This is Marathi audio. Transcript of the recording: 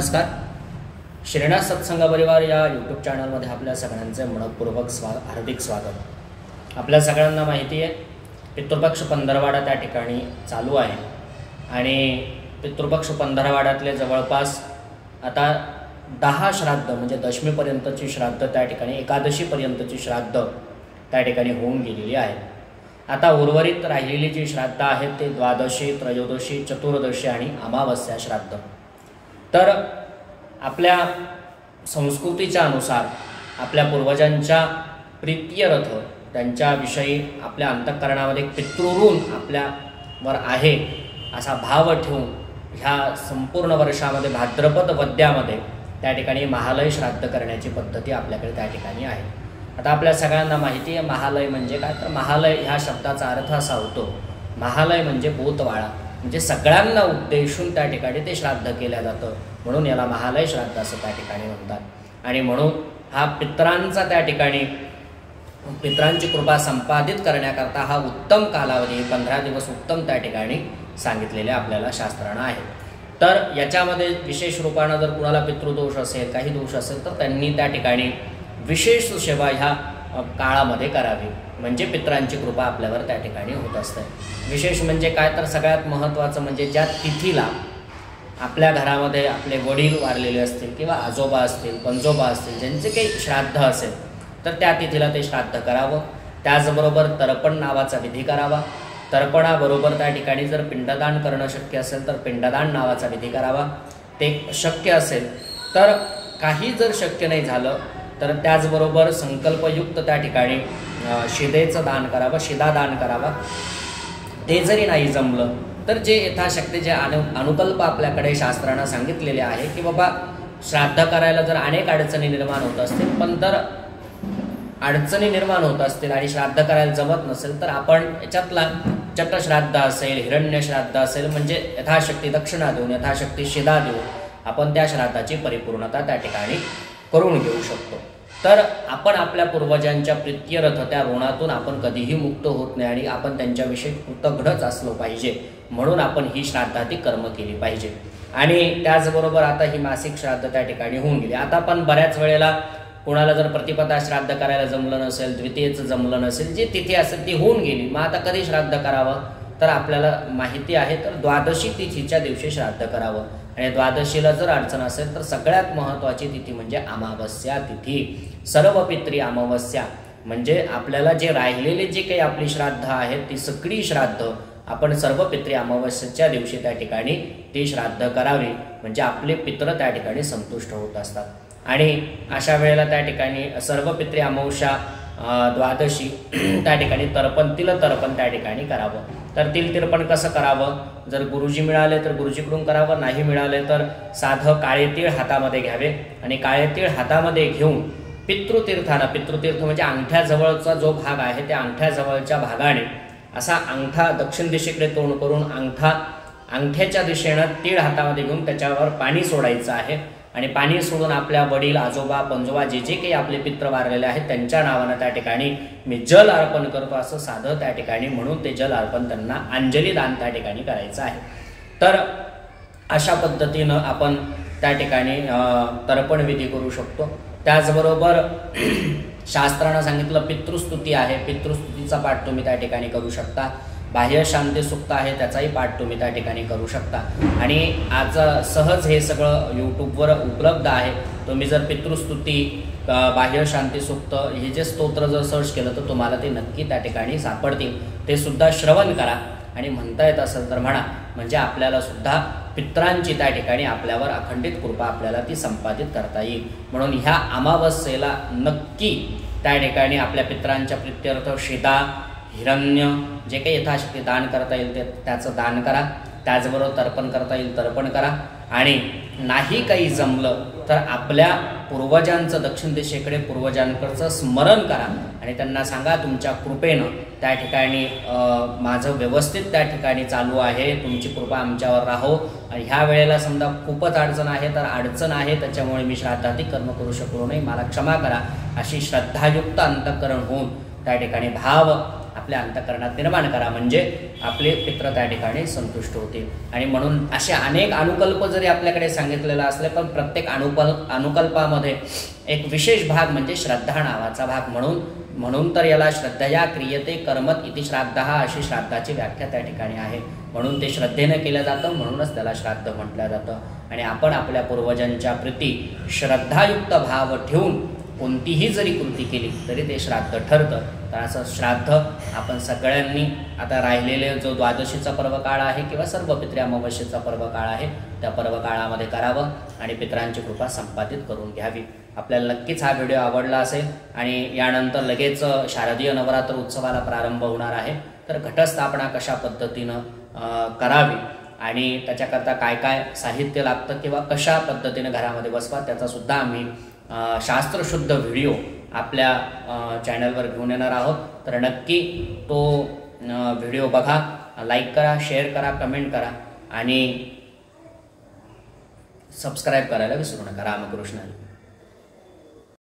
नमस्कार. श्रीनाथ सत्संग परिवार या यूट्यूब चॅनलमध्ये आपल्या सगळ्यांचे मनपूर्वक हार्दिक स्वागत. आपल्या सगळ्यांना माहिती आहे पितृपक्ष पंधरवाडा त्या ठिकाणी चालू आहे आणि पितृपक्ष पंधरवाड्यातले जवळपास आता 10 श्राद्ध म्हणजे दशमीपर्यंतची श्राद्ध त्या ठिकाणी एकादशीपर्यंतची श्राद्ध त्या ठिकाणी होऊन गेलेली आहेत. आता उर्वरित राहिलेली जी श्राद्ध आहेत ते द्वादशी, त्रयोदशी, चतुर्दशी आणि अमावस्या श्राद्ध. तर आपल्या संस्कृतीच्या अनुसार आपल्या पूर्वजांच्या प्रीत्यर्थ त्यांच्याविषयी आपल्या अंतःकरणामध्ये पितृऋण आपल्यावर आहे असा भाव ठेवून ह्या संपूर्ण वर्षामध्ये भाद्रपद वद्यामध्ये त्या ठिकाणी महालय श्राद्ध करण्याची पद्धती आपल्याकडे त्या ठिकाणी आहे. आता आपल्या सगळ्यांना माहिती आहे महालय म्हणजे काय. तर महालय ह्या शब्दाचा अर्थ असा होतो, महालय म्हणजे बोतवाळा, म्हणजे सगळ्यांना उद्देशून त्या ठिकाणी ते श्राद्ध केलं जातं, म्हणून याला महालय श्राद्ध असं त्या ठिकाणी म्हणतात. आणि म्हणून हा पितरांचा त्या ठिकाणी पितरांची कृपा संपादित करण्याकरता हा उत्तम कालावधी 15 दिवस उत्तम त्या ठिकाणी सांगितलेले आपल्याला शास्त्रानं आहे. तर याच्यामध्ये विशेष रूपानं जर कुणाला पितृदोष असेल, काही दोष असेल, तर त्यांनी त्या ठिकाणी विशेष सेवा ह्या काळामध्ये करावी, म्हणजे पितरांची कृपा आपल्यावर त्या ठिकाणी होत असते. विशेष म्हणजे काय, तर सगळ्यात महत्त्वाचं म्हणजे ज्या तिथीला आपल्या घरामध्ये आपले वडील वारलेले असतील किंवा आजोबा असतील, पणजोबा असतील, ज्यांचे काही श्राद्ध असेल तर त्या तिथीला ते श्राद्ध करावं. त्याचबरोबर तर्पण नावाचा विधी करावा. तर्पणाबरोबर त्या ठिकाणी जर पिंडदान करणं शक्य असेल तर पिंडदान नावाचा विधी करावा. ते शक्य असेल तर, काही जर शक्य नाही झालं तर त्याचबरोबर संकल्पयुक्त त्या ठिकाणी शिदेचं दान करावं, शिदादान करावा. ते जरी नाही जमलं तर जे यथाशक्ती जे अनुकल्प आपल्याकडे शास्त्रानं सांगितलेले आहे की बाबा श्राद्ध करायला जर अनेक अडचणी निर्माण होत असतील, पण जर अडचणी निर्माण होत असतील आणि श्राद्ध करायला जमत नसेल तर आपण याच्यातला चट्टश्राद्ध असेल, हिरण्य श्राद्ध असेल, म्हणजे यथाशक्ती दक्षिणा देऊन, यथाशक्ती शिदा देऊन आपण त्या श्राद्धाची परिपूर्णता त्या ठिकाणी करून घेऊ शकतो. तर आपण आपल्या पूर्वजांच्या प्रीत्यर्थ त्या ऋणातून आपण कधीही मुक्त होत नाही आणि आपण त्यांच्याविषयी कृतज्ञच असलो पाहिजे, म्हणून आपण ही श्राद्धाती कर्म केली पाहिजे. आणि त्याचबरोबर आता ही मासिक श्राद्ध त्या ठिकाणी होऊन गेली. आता पण बऱ्याच वेळेला कोणाला जर प्रतिपदा श्राद्ध करायला जमलं नसेल, द्वितीयेचं जमलं नसेल, जी तिथी असेल ती होऊन गेली, मग आता कधी श्राद्ध करावं तर आपल्याला माहिती आहे तर द्वादशी तिथीच्या दिवशी श्राद्ध करावं. आणि द्वादशीला जर अडचण असेल तर सगळ्यात महत्त्वाची तिथी म्हणजे अमावस्या तिथी. सर्व पित्री अमावस्या म्हणजे आपल्याला जे राहिलेले जे काही आपली श्राद्ध आहेत ती सगळी श्राद्ध आपण सर्व पित्री अमावस्येच्या दिवशी त्या ठिकाणी ती श्राद्ध करावी, म्हणजे आपले पित्र त्या ठिकाणी संतुष्ट होत असतात. आणि अशा वेळेला त्या ठिकाणी सर्व पित्री अमावस्या, द्वादशी त्या ठिकाणी तर्पण त्या ठिकाणी करावं. तर तिळतर्पण कसं करावं, जर गुरुजी मिळाले तर गुरुजीकडून करावं, नाही मिळाले तर साधं काळे तीळ हातामध्ये घ्यावे आणि काळे तीळ हातामध्ये घेऊन पितृतीर्थ म्हणजे अंगठ्याजवळचा जो भाग आहे त्या अंगठ्याजवळच्या भागाने असा अंगठा दक्षिण दिशेकडे तोंड करून अंगठ्याच्या दिशेनं तीळ हातामध्ये घेऊन त्याच्यावर पाणी सोडायचं आहे. आणि पाणी सोडून आपल्या वडील, आजोबा, पणजोबा जे जे काही आपले पित्र वारलेले आहेत त्यांच्या नावानं त्या ठिकाणी मी जल अर्पण करतो असं साधं त्या ठिकाणी म्हणून ते जल अर्पण त्यांना अंजली दान त्या ठिकाणी करायचं आहे. तर अशा पद्धतीनं आपण त्या ठिकाणी तर्पण विधी करू शकतो. त्याचबरोबर शास्त्रानं सांगितलं पितृस्तुती आहे, पितृस्तुतीचा पाठ तुम्ही त्या ठिकाणी करू शकता. बाह्य शांती सुक्त आहे त्याचाही पाठ तुम्ही त्या ठिकाणी करू शकता. आणि आज सहज हे सगळं यूट्यूबवर उपलब्ध आहे. तुम्ही जर पितृस्तुती, बाह्य शांती सुक्त हे जे स्तोत्र जर सर्च केलं तर तुम्हाला ते नक्की त्या ठिकाणी सापडतील. ते सुद्धा श्रवण करा आणि म्हणता येत असेल तर म्हणा, म्हणजे आपल्याला सुद्धा पित्रांची त्या ठिकाणी आपल्यावर अखंडित कृपा आपल्याला ती संपादित करता येईल. म्हणून ह्या अमावस्येला नक्की त्या ठिकाणी आपल्या पित्रांच्या प्रीत्यर्थ शिदा, हिरण्य जे काही यथाशक्ती दान करता येईल ते त्याचं दान करा. त्याचबरोबर तर्पण करता येईल तर्पण करा. आणि नाही काही जमलं तर आपल्या पूर्वजांचं दक्षिण दिशेकडे पूर्वजांकडचं स्मरण करा आणि त्यांना सांगा तुमच्या कृपेनं त्या ठिकाणी माझं व्यवस्थित त्या ठिकाणी चालू आहे, तुमची कृपा आमच्यावर राहो. आणि ह्या वेळेला समजा खूपच अडचण आहे तर अडचण आहे त्याच्यामुळे मी श्राद्धादी कर्म करू शकलो नाही, मला क्षमा करा, अशी श्रद्धायुक्त अंतःकरण होऊन त्या ठिकाणी भाव आपल्या अंतःकरणात निर्माण करा, म्हणजे आपले पित्र त्या ठिकाणी संतुष्ट होतील. आणि म्हणून असे अनेक अनुकल्प जरी आपल्याकडे सांगितलेला असले, पण प्रत्येक अनुकल्पामध्ये एक विशेष भाग म्हणजे श्रद्धा नावाचा भाग. म्हणून तर याला श्रद्धया क्रियते कर्मत इति श्राद्धः अशी श्राद्धाची व्याख्या त्या ठिकाणी आहे. म्हणून ते श्रद्धेनं केलं जातं, म्हणूनच त्याला श्राद्ध म्हटलं जातं. आणि आपण आपल्या पूर्वजांच्या प्रती श्रद्धायुक्त भाव ठेवून कोणतीही जरी कृती केली तरी ते श्राद्ध ठरतं. तर असं श्राद्ध आपण सगळ्यांनी आता राहिलेले जो द्वादशीचा पर्वकाळ आहे किंवा सर्व पितृ अमावस्येचा पर्वकाळ आहे त्या पर्वकाळामध्ये करावं आणि पितरांची कृपा संपादित करून घ्यावी. आपल्याला नक्कीच हा व्हिडिओ आवडला असेल आणि यानंतर लगेच शारदीय नवरात्र उत्सवाला प्रारंभ होणार आहे. तर घटस्थापना कशा पद्धतीनं करावी आणि त्याच्याकरता काय काय साहित्य लागतं किंवा कशा पद्धतीने घरामध्ये बसवा त्याचासुद्धा आम्ही शास्त्रशुद्ध व्हिडिओ आपल्या चॅनलवर घेऊन येणार आहोत. तर नक्की तो व्हिडिओ बघा, लाईक करा, शेअर करा, कमेंट करा आणि सबस्क्राईब करायला विसरू नका. रामकृष्ण.